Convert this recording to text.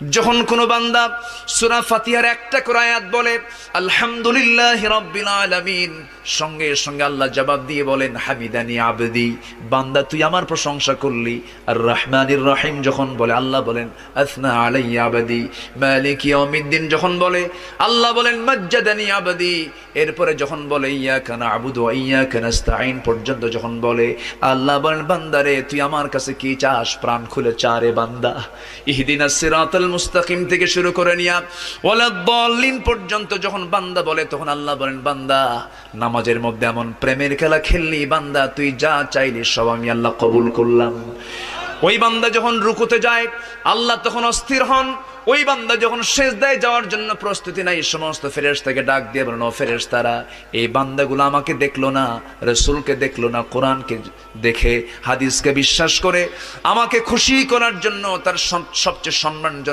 যখন কোনো বান্দা সূরা ফাতিহার একটা করে আয়াত বলে আলহামদুলিল্লাহি রাব্বিল আলামিন, সঙ্গে সঙ্গে আল্লাহ জবাব দিয়ে বলেন হামিদানি আবদি, বান্দা তুই আমার প্রশংসা করলি। আর রহমানির রহিম যখন বলে আল্লাহ বলেন আসনা আলাইয়া আবদি। মালিক ইয়াউমিদ্দিন যখন বলে আল্লাহ বলেন মাজ্জাদানি আবদি। এরপরে যখন বলে ইয়াকা না'বুদু ওয়া ইয়াকা নাস্তাঈন পর্যন্ত যখন বলে আল্লাহ বলেন বান্দারে তুই আমার কাছে কি চাস, প্রাণ খুলে চারে বান্দা। ইহদিনাস সিরাতাল মুস্তাকিম থেকে শুরু করে নিয়া ওয়ালাদ-দাল্লিন পর্যন্ত যখন বান্দা বলে তখন আল্লাহ বলেন বান্দা নামাজের মধ্যে এমন প্রেমের খেলা খেললি, বান্দা তুই যা চাইলি সব আমি আল্লাহ কবুল করলাম। ওই বান্দা যখন রুকুতে যায় আল্লাহ তখন অস্থির হন। ওই বান্দা যখন সিজদায় যাওয়ার জন্য প্রস্তুতি নাই, সমস্ত ফেরেশতাকে ডাক দিয়ে বলেন ও ফেরেশতারা, এই বান্দাগুলো আমাকে দেখলো না, রাসূলকে দেখলো না, কোরআনকে দেখে হাদিসকে বিশ্বাস করে আমাকে খুশি করার জন্য তার সবচেয়ে সম্মানজনক